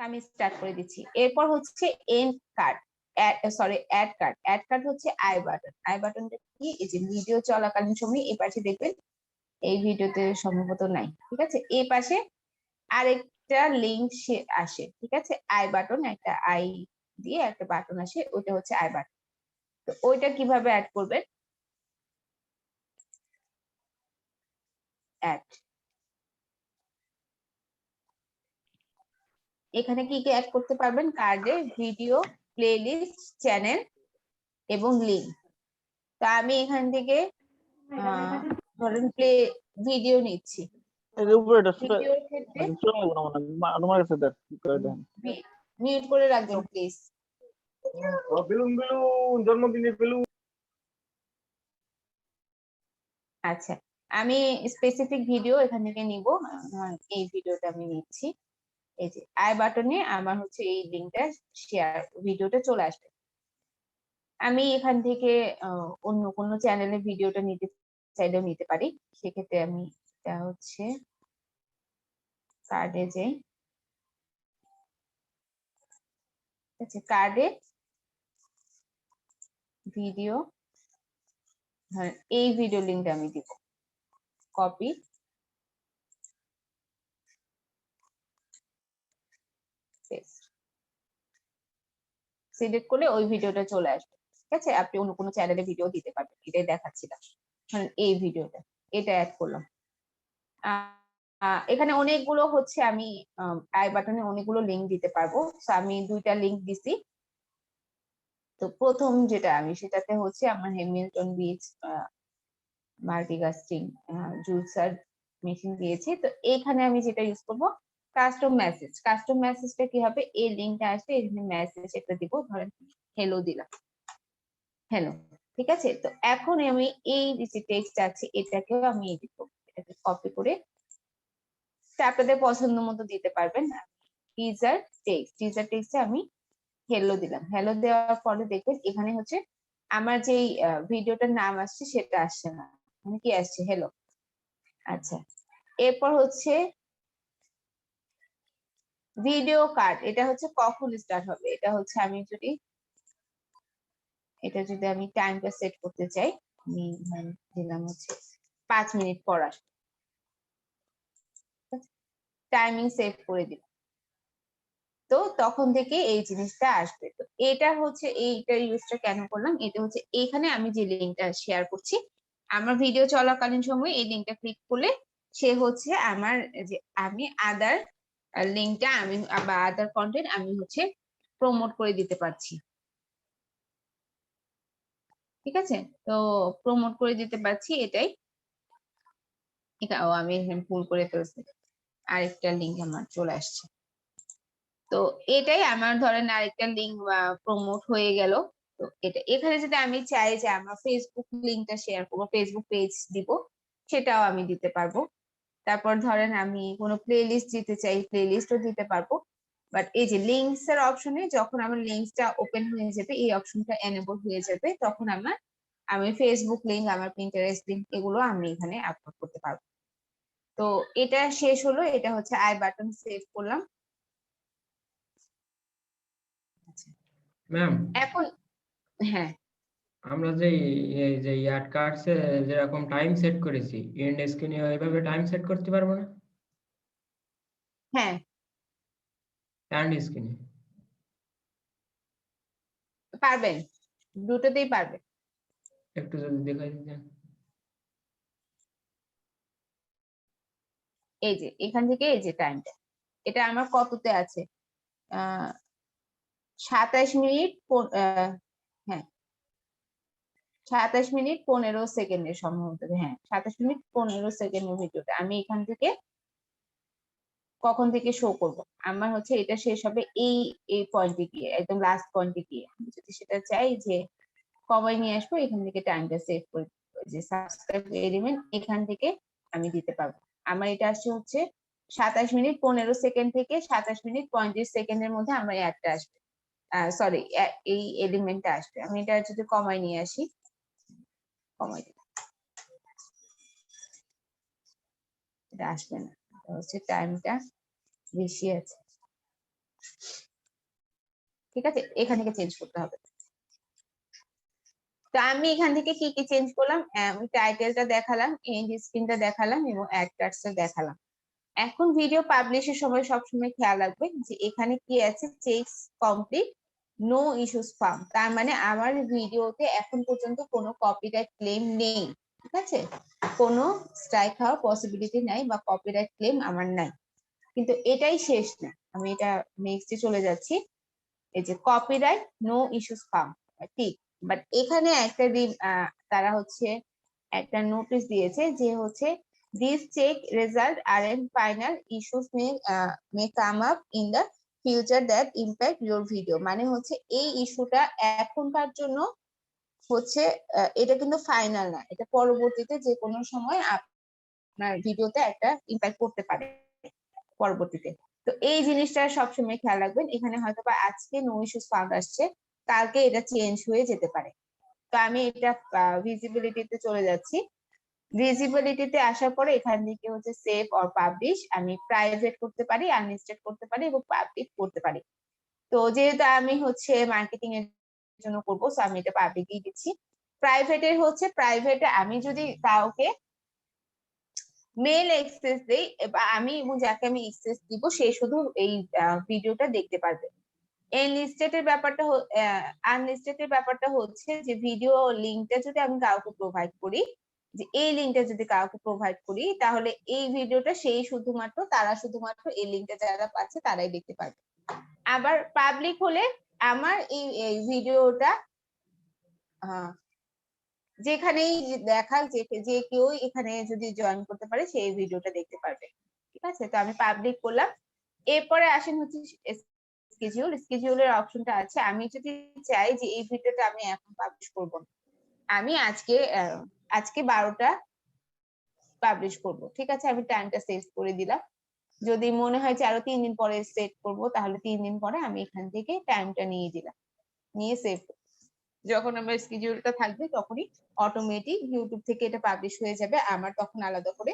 আমি স্টার্ট করে দিচ্ছি। এরপর হচ্ছে end card, add card. Add card হচ্ছে আই বাটন। আই বাটনটা কি? এই যে ভিডিও চলাকালীন সময় এই পাশে দেখবেন, এই ভিডিওতে সম্ভবত নাই, ঠিক আছে। এই পাশে আরেকটা লিংক আসে, ঠিক আছে। আই বাটন, একটা আই দিয়ে একটা বাটন আসে, ওইটা হচ্ছে আই বাটন। তো ওইটা কিভাবে অ্যাড করবেন? অ্যাড, এখানে কি কি অ্যাড করতে পারবেন? কার্ডে ভিডিও, প্লেলিস্ট, চ্যানেল এবং লিঙ্ক। তো আমি এখান থেকে ধরেন প্লে ভিডিও নিচ্ছি। এই উপরে এটা ভিডিওর ক্ষেত্রে তোমার কাছে দেখ করে দেন। মিউট করে রাখবেন প্লিজ। বেলুন বেলুন জন্মদিনের বেলুন। আচ্ছা, আমি স্পেসিফিক ভিডিও এখান থেকে নিব। এই ভিডিওটা আমি নিচ্ছি। এই যে আই বাটনে আমার হচ্ছে এই লিংকটা, শেয়ার ভিডিওটা চলে আসবে। আমি এখান থেকে অন্য কোনো চ্যানেলে ভিডিওটা নিতে চাইলেও নিতে পারি। সেক্ষেত্রে আমি এটা হচ্ছে কার্ডে যাই, আচ্ছা কার্ডে ভিডিও, এই ভিডিও লিংকটা আমি দিব, কপি, পেস্ট। সিলেক্ট করলে ওই ভিডিওটা চলে আসবে, ঠিক আছে। আপনি অন্য কোনো চ্যানেলে ভিডিও দিতে পারবেন, এটাই দেখাচ্ছিলাম। এই ভিডিওটা, এটা অ্যাড করলাম। এখানে অনেকগুলো হচ্ছে আমি আই বাটনে অনেকগুলো লিংক দিতে পারবো। তো আমি 2টা লিংক দিছি। তো প্রথম যেটা আমি, সেটাতে হচ্ছে আমার Hamilton beach multicasting juicer machine দিয়েছি। তো এখানে আমি যেটা ইউজ করব, কাস্টম মেসেজ। কাস্টম মেসেজটা কি হবে? এই লিংকটা আসবে, এখানে মেসেজ একটা দিব, ধরেন হ্যালো দিলাম, হ্যালো, ঠিক আছে। তো এখন আমি এই যে টেক্সট আছে এটাকেও আমি দিব, এটাকে কপি করে আপনাদের পছন্দ মতো দিতে পারবেন। টিজার টেক্সটে আমি হ্যালো দিলাম। হ্যালো দেওয়ার পরে দেখবেন এখানে হচ্ছে আমার যে ভিডিওটার নাম আসছে সেটা আসছে না, মানে কি আসছে? হ্যালো। আচ্ছা, এরপর হচ্ছে ভিডিও কার্ড। এটা হচ্ছে কখন স্টার্ট হবে? এটা হচ্ছে আমি যদি টাইমটা সেট করতে চাই, আমি দিলাম হচ্ছে 5 মিনিট পর আসবে, টাইমিং সেভ করে দিলাম। তো তখন থেকে এই জিনিসটা আসবে। তো এটা হচ্ছে এইটার ইউজটা কেন করলাম, এটা হচ্ছে এখানে আমি যে লিঙ্কটা শেয়ার করছি, আমার ভিডিও চলাকালীন সময় এই লিঙ্কটা ক্লিক করলে সে হচ্ছে আমার যে আমি আদার লিঙ্কটা আমি বা আদার কন্টেন্ট আমি হচ্ছে প্রমোট করে দিতে পারছি, ঠিক আছে। তো প্রমোট করে দিতে পারছি, এটাই। এটা আমি ভুল করে ফেলছি, আরেকটা লিঙ্ক আমার চলে আসছে। তো এটাই আমার ধরেন আরেকটা লিঙ্ক প্রমোট হয়ে গেল। তো এটা এখানে যদি আমি চাই যে আমার ফেসবুক লিঙ্কটা শেয়ার করবো, ফেসবুক পেজ দিব, সেটাও আমি দিতে পারবো। তারপর ধরেন আমি কোনো প্লে লিস্ট দিতে চাই, প্লে লিস্টও দিতে পারবো। বাট এই যে লিঙ্কস এর অপশনে যখন আমার লিঙ্কসটা ওপেন হয়ে যাবে, এই অপশনটা এনেবল হয়ে যাবে, তখন আমি ফেসবুক লিঙ্ক, আমার পিন্টারেস্ট লিঙ্ক, এগুলো আমি এখানে আপলোড করতে পারবো। তো এটা শেষ হলো, এটা হচ্ছে আই বাটন সেভ করলাম। ম্যাম, এখন হ্যাঁ, আমরা যে এই যে অ্যাড কার্ডসে যেরকম টাইম সেট করেছি, এন্ড স্ক্রিনে ওইভাবে টাইম সেট করতে পারবো না? হ্যাঁ এন্ড স্ক্রিনে পারবেন, দুটোতেই পারবেন। একটু যদি দেখাই দিতেন। এই যে এখান থেকে এই যে টাইমটা, এটা আমার কততে আছে? 27 মিনিট, হ্যাঁ 27 মিনিট 15 সেকেন্ডের সম্ভবত, হ্যাঁ 27 মিনিট 15 সেকেন্ডের ভিডিওটা আমি এখান থেকে কখন থেকে শো করব? আমার হচ্ছে এটা শেষ হবে এই এই পয়েন্টে গিয়ে, একদম লাস্ট পয়েন্টে গিয়ে। আমি যদি সেটা চাই যে কমাই নিয়ে আসবো, এখান থেকে টাইমটা সেভ করে যে সাবস্ক্রাইব এলিমেন্ট, এখান থেকে আমি দিতে পারবো। আমার এটা আসছে হচ্ছে 27 মিনিট 15 সেকেন্ড থেকে 27 মিনিট 35 সেকেন্ডের মধ্যে আমার অ্যাডটা আসবে, সরি এই এলিমেন্টটা আসবে। আমি এটা যদি কমাই নিয়ে আসি, কমাই এটা আসবে না, হচ্ছে টাইমটা বেশি আছে। ঠিক আছে, এখান থেকে চেঞ্জ করতে হবে। তো আমি এখান থেকে কি কি চেঞ্জ করলাম, আমি টাইটেলটা দেখালাম, এন্ড স্ক্রিনটা দেখালাম এবং অ্যাড কার্ডসটা দেখালাম। এখন ভিডিও পাবলিশের সময় সবসময় খেয়াল রাখবেন যে এখানে কি আছে, check complete, no issues found. তার মানে আমার ভিডিওতে এখন পর্যন্ত কোনো কপিরাইট ক্লেম নেই। ঠিক আছে, কোনো স্ট্রাইক হওয়ার পসিবিলিটি নাই বা কপিরাইট ক্লেম আমার নাই। কিন্তু এটাই শেষ না, আমি এটা নেক্সটে চলে যাচ্ছি। এই যে কপিরাইট নো ইস্যুস ফাউন্ড, ঠিক, বাট এখানে একটা তারা হচ্ছে একটা নোটিশ দিয়েছে যে হচ্ছে this check result are and final issues may come up in the future that impact your video. মানে হচ্ছে এই ইস্যুটা এখনকার জন্য হচ্ছে এটা কিন্তু ফাইনাল না, এটা পরবর্তীতে যে কোনো সময় আপনার ভিডিওতে একটা ইম্প্যাক্ট করতে পারে পরবর্তীতে। তো এই জিনিসটা সবসময় খেয়াল রাখবেন। এখানে হয়তো বা আজকে নো ইস্যুস ফাউন্ড আসছে, কালকে এটা চেঞ্জ হয়ে যেতে পারে। তো আমি এটা ভিজিবিলিটিতে চলে যাচ্ছি। ভিজিবিলিটিতে আসার পরে এখান থেকে হচ্ছে সেভ অর পাবলিশ, আমি প্রাইভেট করতে পারি, আনলিস্টেড করতে পারি এবং পাবলিক করতে পারি। তো যেহেতু আমি হচ্ছে মার্কেটিং এর জন্য করবো, সো আমি এটা পাবলিকই দিচ্ছি। প্রাইভেটের হচ্ছে প্রাইভেটে আমি যদি কাউকে মেল অ্যাক্সেস দেই বা আমি এবং যাকে আমি অ্যাক্সেস দিব সে শুধু এই ভিডিওটা দেখতে পারবে। আনলিস্টেডের ব্যাপারটা হচ্ছে যে ভিডিও লিংকটা যদি আমি কাউকে প্রোভাইড করি, যে এই লিংকটা যদি কাউকে প্রোভাইড করি, তাহলে এই ভিডিওটা তারা শুধুমাত্র এই লিংকটা যারা পাচ্ছে তারাই দেখতে পারবে। আবার পাবলিক হলে আমার এই ভিডিওটা যেখানেই দেখা যে কেউ এখানে যদি জয়েন করতে পারে সেই ভিডিওটা দেখতে পারবে। ঠিক আছে, তো আমি পাবলিক করলাম। এরপরে আসেন হচ্ছে স্কেডিউলের অপশনটা আছে। আমি যদি চাই যে এই ভিডিওটা আমি এখন পাবলিশ করব না, আমি আজকে 12টা পাবলিশ করব। ঠিক আছে, আমি টাইমটা সেট করে দিলাম। যদি মনে হয় যে আরো 3 দিন পরে সেট করব, তাহলে 3 দিন পরে আমি এখান থেকে টাইমটা নিয়ে দিলাম, নিয়ে সেভ। যখন আমার স্কেডিউলটা থাকবে তখনই অটোমেটিক ইউটিউব থেকে এটা পাবলিশ হয়ে যাবে, আমার তখন আলাদা করে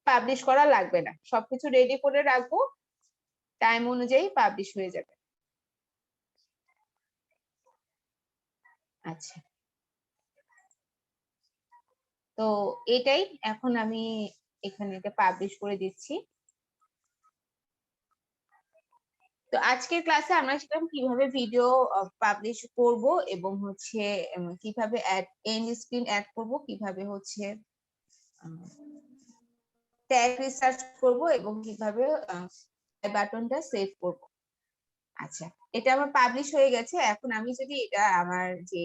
পাবলিশ করা লাগবে না। সবকিছু রেডি করে রাখবো, টাইম অনুযায়ী পাবলিশ হয়ে যাবে। আচ্ছা, তো এটাই, এখন আমি এখানে এটা পাবলিশ করে দিচ্ছি। তো আজকের ক্লাসে আমরা শিখলাম কিভাবে ভিডিও পাবলিশ করব এবং হচ্ছে কিভাবে এন্ড স্ক্রিন অ্যাড করব, কিভাবে হচ্ছে ট্যাগ রিসার্চ করব এবং কিভাবে বাটনটা সেভ করব। আচ্ছা, এটা আমার পাবলিশ হয়ে গেছে। এখন আমি যদি এটা আমার যে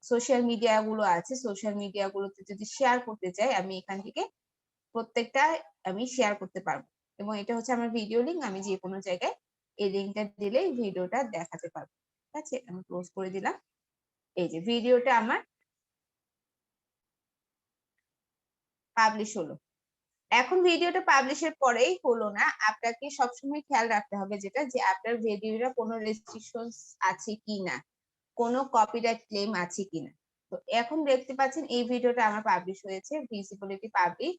সোশ্যাল মিডিয়া গুলো আছে, সোশ্যাল মিডিয়া গুলোতে যদি শেয়ার করতে চাই, আমি এখান থেকে প্রত্যেকটা আমি শেয়ার করতে পারবো। এবং এটা হচ্ছে আমার ভিডিও লিংক, আমি যে কোনো জায়গায় এই লিংকটা দিলে ভিডিওটা দেখাতে পারবো। ঠিক আছে, আমি ক্লোজ করে দিলাম। এই যে ভিডিওটা আমার পাবলিশ হলো। এখন ভিডিওটা পাবলিশের পরেই হলো না, আপনাকে সবসময় খেয়াল রাখতে হবে যেটা, যে আপনার ভিডিওটা কোনো রেস্ট্রিকশনস আছে কিনা, কোনো কপিরাইট ক্লেম আছে কিনা। তো এখন দেখতে পাচ্ছেন এই ভিডিওটা আমার পাবলিশ হয়েছে, ভিজিবিলিটি পাবলিক,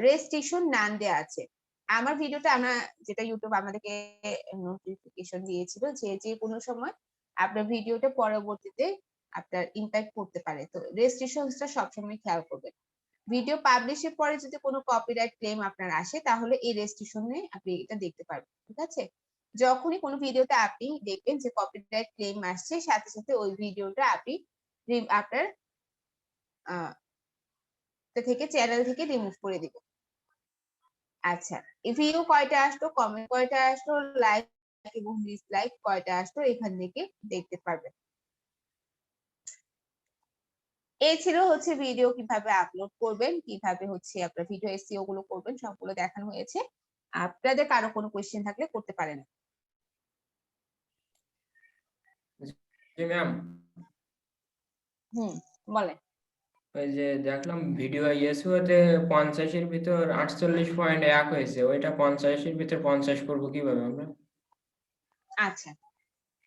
রেস্ট্রিকশন নান দেয়া আছে। আমার ভিডিওটা আমরা যেটা ইউটিউব আমাদেরকে নোটিফিকেশন দিয়েছিল যে যে কোনো সময় আপনার ভিডিওটা পরবর্তীতে আপনার ইম্প্যাক্ট করতে পারে। তো রেস্ট্রিকশনসটা সবসময় খেয়াল করবেন। ভিডিও পাবলিশের পরে যদি কোনো কপিরাইট ক্লেম আপনার আসে, তাহলে এই রেস্ট্রিকশনে আপনি এটা দেখতে পারবেন। ঠিক আছে, যখনই কোনো ভিডিওতে আপনি দেখবেন যে কপিরাইট ক্লেম আসছে, সাথে সাথে ওই ভিডিওটা আপনি আপনার থেকে চ্যানেল থেকে রিমুভ করে দিবেন। আচ্ছা, ভিউ কয়টা আসলো, কমেন্ট কয়টা আসলো, লাইক এবং ডিসলাইক কয়টা আসলো, এখান থেকে দেখতে পারবেন। এই ছিল হচ্ছে ভিডিও কিভাবে আপলোড করবেন, কিভাবে হচ্ছে আপনার ভিডিও এসইও গুলো করবেন, সবগুলো দেখানো হয়েছে। আপনাদের কারো কোনো কোয়েশ্চেন থাকলে করতে পারেন। জি ম্যাম, বলেন। ওই যে দেখলাম ভিডিও ইয়েসুতে 50-এর ভিতর 48.1 হয়েছে, ওইটা 50-এর ভিতর 50 করবো কিভাবে আমরা? আচ্ছা,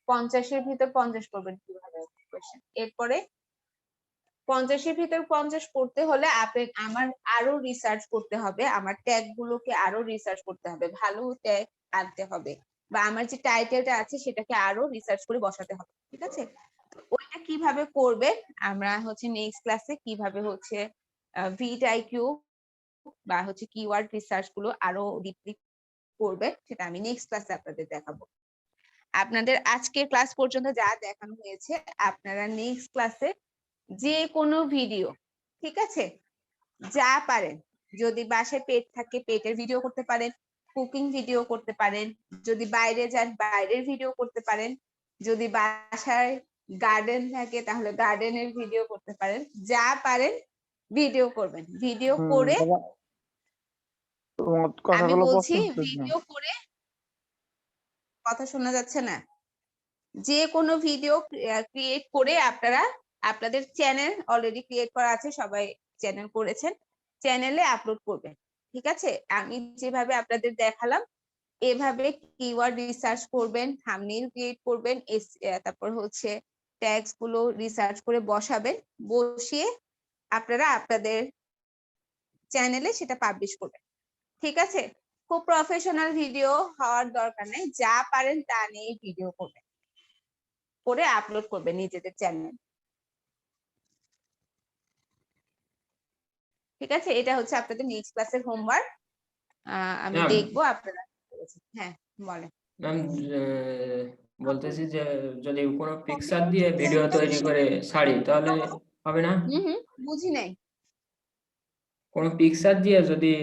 50-এর ভিতর 50 করবেন কিভাবে, কোয়েশ্চেন। এরপরে 50-এর ভিতর 50 করতে হলে আমার আরো রিসার্চ করতে হবে, আমার ট্যাগ গুলোকে আরো রিসার্চ করতে হবে, ভালো ট্যাগ আনতে হবে, বা আমার যে টাইটেলটা আছে সেটাকে আরো রিসার্চ করে বসাতে হবে। ঠিক আছে, ওইটা কিভাবে করবে আমরা হচ্ছে নেক্সট ক্লাসে কিভাবে হচ্ছে ভিটাইকিউ বা হচ্ছে কিওয়ার্ড রিসার্চ গুলো আরো ডিপলি করবে সেটা আমি নেক্সট ক্লাসে আপনাদের দেখাবো। আপনাদের আজকের ক্লাস পর্যন্ত যা দেখানো হয়েছে আপনারা নেক্সট ক্লাসে যে কোনো ভিডিও, ঠিক আছে, যা পারেন, যদি বাসায় পেট থাকে পেটের ভিডিও করতে পারেন, কুকিং ভিডিও করতে পারেন, যদি বাইরে যান বাইরের ভিডিও করতে পারেন, যদি বাসায় গার্ডেন থাকে তাহলে গার্ডেনের ভিডিও করতে পারেন, যা পারেন ভিডিও করবেন। ভিডিও করে তোমার আমি কথাগুলো বলছি পছন্দ হচ্ছে না। ভিডিও করে, কথা শোনা যাচ্ছে না, যে কোনো ভিডিও ক্রিয়েট করে আপনারা আপনাদের চ্যানেল অলরেডি ক্রিয়েট করা আছে, সবাই চ্যানেল করেছেন, চ্যানেলে আপলোড করবেন। ঠিক আছে, আমি যেভাবে আপনাদের দেখালাম এভাবে কিওয়ার্ড রিসার্চ করবেন, থাম্বনেইল ক্রিয়েট করবেন, তারপর হচ্ছে ট্যাগস গুলো রিসার্চ করে বসাবেন, বসিয়ে আপনারা আপনাদের চ্যানেলে সেটা পাবলিশ করবেন। ঠিক আছে, খুব প্রফেশনাল ভিডিও হওয়ার দরকার নেই, যা পারেন তা নিয়ে ভিডিও করবেন, করে আপলোড করবেন নিজেদের চ্যানেল। ঠিক আছে, এটা হচ্ছে আপনাদের নেক্সট ক্লাসের হোমওয়ার্ক। আমি ম্যাম দেখবো আপনারা করেছেন। হ্যাঁ বলেন। ম্যাম বলতেছি যে যদি কোনো পিকচার দিয়ে ভিডিও তৈরি করে ছাড়ি তাহলে হবে না? বুঝি নাই। কোনো পিকচার দিয়ে যদি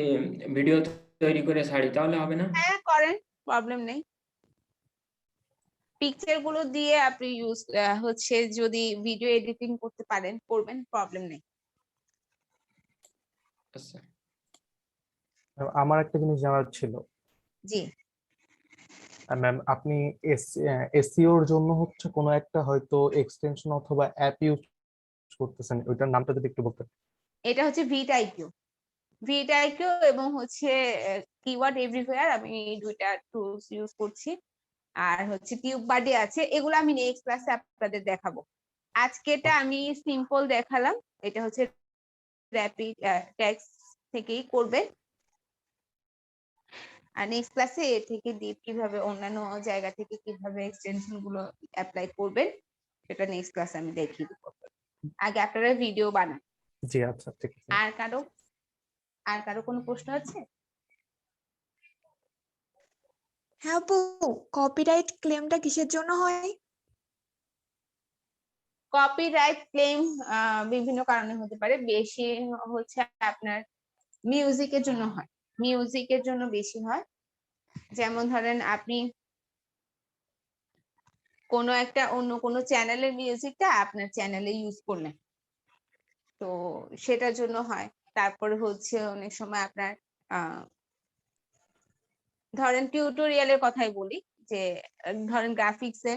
ভিডিও তৈরি করে ছাড়ি তাহলে হবে না? হ্যাঁ করেন, প্রবলেম নেই। পিকচার গুলো দিয়ে আপনি হচ্ছে যদি ভিডিও এডিটিং করতে পারেন করবেন, প্রবলেম নেই। আচ্ছা আমার একটা জিনিস জানার ছিল জি, ম্যাম, আপনি এসইওর জন্য হচ্ছে কোনো একটা হয়তো এক্সটেনশন অথবা অ্যাপ ইউজ করতেছেন, ওইটার নামটা যদি একটু বলতেন। এটা হচ্ছে ভিটাইকিউ এবং হচ্ছে কিওয়ার্ড এভরিওয়্যার, আমি দুইটা টুলস ইউজ করছি। আর হচ্ছে টিউব বাডি আছে, এগুলো আমি নেক্সট ক্লাসে আপনাদের দেখাবো। আজকেটা আমি সিম্পল দেখালাম, এটা হচ্ছে র‍্যাপিড টেক্সট থেকেই করবে। আর নেক্সট ক্লাসে এ থেকে ডিপ কিভাবে অন্যান্য জায়গা থেকে কিভাবে এক্সটেনশন গুলো অ্যাপ্লাই করবেন সেটা নেক্সট ক্লাসে আমি দেখিয়ে দিব। আগে আপনারা ভিডিও বানান। জি আচ্ছা, ঠিক আছে। আর কারো কোনো প্রশ্ন আছে? হ্যাঁ আপু, কপিরাইট ক্লেমটা কিসের জন্য হয়? কপিরাইট ক্লেম বিভিন্ন কারণে হতে পারে, বেশি হচ্ছে আপনার মিউজিকের জন্য হয়, মিউজিকের জন্য বেশি হয়। যেমন ধরেন আপনি কোনো একটা অন্য কোনো চ্যানেলের মিউজিকটা আপনার চ্যানেলে ইউজ করলেন, তো সেটার জন্য হয়। তারপরে হচ্ছে অনেক সময় আপনার ধরেন টিউটোরিয়ালের কথাই বলি, যে ধরেন গ্রাফিক্সে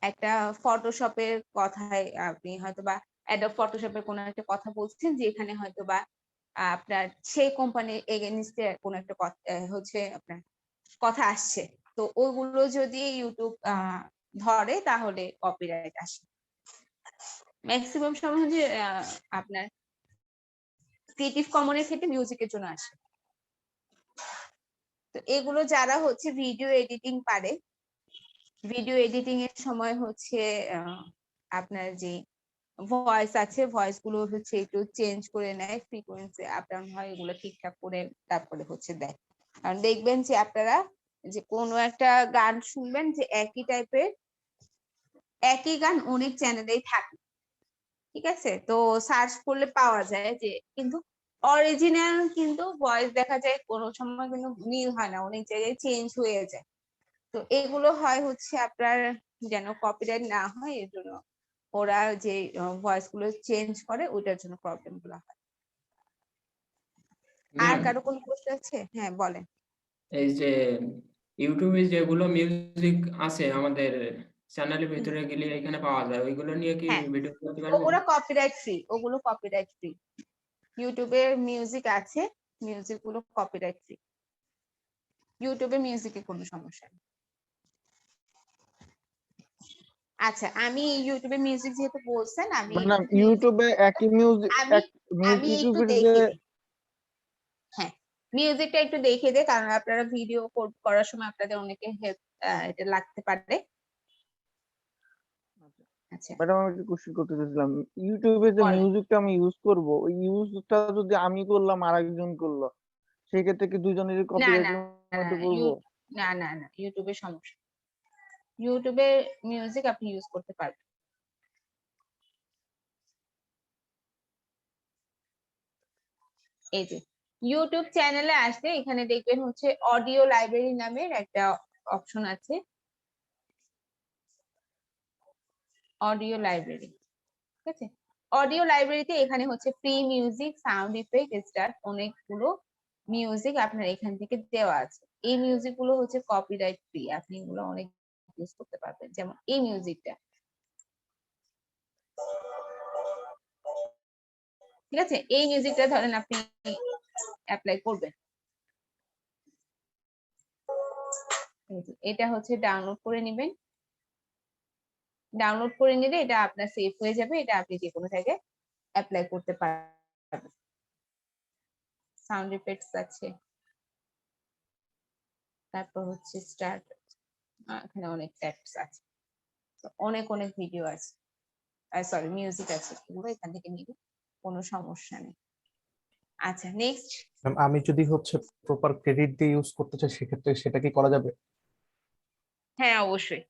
একটা ফটোশপের কথায় আপনি হয়তোবা অ্যাডব ফটোশপের কোনো একটা কথা বলছেন, যেখানে হয়তোবা আপনার সেই কোম্পানির এগেইনস্টে কোনো একটা হচ্ছে আপনার কথা আসছে, তো ওইগুলো যদি ইউটিউব ধরে তাহলে কপিরাইট আসে। ম্যাক্সিমাম সময় হচ্ছে আপনার ক্রিয়েটিভ কমনের ক্ষেত্রে মিউজিকের জন্য আসে। তো এগুলো যারা হচ্ছে ভিডিও এডিটিং পারে, ভিডিও এডিটিং এর সময় হচ্ছে আপনার যে ভয়েস আছে, ভয়েস গুলো হচ্ছে একটু চেঞ্জ করে নেয়, ফ্রিকোয়েন্সি আপ ডাউন হয়, এগুলো ঠিকঠাক করে তারপরে হচ্ছে দেয়। কারণ দেখবেন যে আপনারা যে কোনো একটা গান শুনবেন যে একই টাইপের একই গান অনেক চ্যানেলেই থাকে, ঠিক আছে, তো সার্চ করলে পাওয়া যায় যে, কিন্তু অরিজিনাল কিন্তু ভয়েস দেখা যায় কোনো সময় কিন্তু মিল হয় না, অনেক জায়গায় চেঞ্জ হয়ে যায়। তো এগুলো হয় হচ্ছে আপনার যেন কপিরাইট না হয় এর জন্য ওরা যে ভয়েস গুলো চেঞ্জ করে ওইটার জন্য প্রবলেম গুলো হয়। আর ম্যাম কারো কোনো প্রশ্ন আছে? হ্যাঁ বলেন। এই যে ইউটিউবে যেগুলো মিউজিক আছে আমাদের চ্যানেলের ভিতরে গেলে এখানে পাওয়া যায়, ওইগুলো নিয়ে কি হ্যাঁ ভিডিও করতে পারবো? ওগুলো কপিরাইট ফ্রি, ওগুলো কপিরাইট ফ্রি। ইউটিউবে মিউজিক আছে, মিউজিক গুলো কপিরাইট ফ্রি, ইউটিউবে মিউজিকে কোনো সমস্যা নেই। আচ্ছা, আমি ইউটিউবে মিউজিক যেহেতু বলছেন, আমি মানে ইউটিউবে একই মিউজিক আমি এক একটু ইউটিউবের যে দেখে দিই। হ্যাঁ, মিউজিকটা একটু দেখে দিই, কারণ আপনারা ভিডিও করার সময় আপনাদের অনেকে হেল্প এটা লাগতে পারে। আচ্ছা, ম্যাডাম আমি একটা কোশ্চেন করতে চাইছিলাম, ইউটিউবে যে বলেন। মিউজিকটা আমি ইউজ করব, ওই ইউজটা যদি আমি করলাম আর একজন করলো, সেক্ষেত্রে কি দুজনেরই না কপিরাইট না মধ্যে পড়বো? না না না, ইউটিউবে সমস্যা। ইউটিউবে মিউজিক আপনি ইউজ করতে পারবেন। এই যে ইউটিউব চ্যানেলে আসলে এখানে দেখবেন হচ্ছে অডিও লাইব্রেরি নামের একটা অপশন আছে, অডিও লাইব্রেরি। ঠিক আছে, অডিও লাইব্রেরিতে এখানে হচ্ছে free music, sound effect, star, অনেকগুলো মিউজিক আপনার এখান থেকে দেওয়া আছে। এই মিউজিক গুলো হচ্ছে কপিরাইট ফ্রি, আপনি এগুলো অনেক ইউজ করতে পারবেন। যেমন এই মিউজিকটা, ঠিক আছে, এই মিউজিকটা ধরেন আপনি অ্যাপ্লাই করবেন, এটা হচ্ছে ডাউনলোড করে নেবেন। ডাউনলোড করে নিলে এটা আপনার সেভ হয়ে যাবে, এটা আপনি যে কোনো জায়গায় অ্যাপ্লাই করতে পারবেন। সাউন্ড ইফেক্টস আছে, তারপর হচ্ছে স্টার্ট, এখানে অনেক ট্যাক্স আছে, তো অনেক অনেক ভিডিও আছে, সরি মিউজিক আছে, এগুলো এখান থেকে নিবে, কোনো সমস্যা নেই। আচ্ছা, নেক্সট। আমি যদি হচ্ছে প্রপার ক্রেডিট দিয়ে ইউজ করতে চাই সেক্ষেত্রে সেটা কি করা যাবে? হ্যাঁ, অবশ্যই।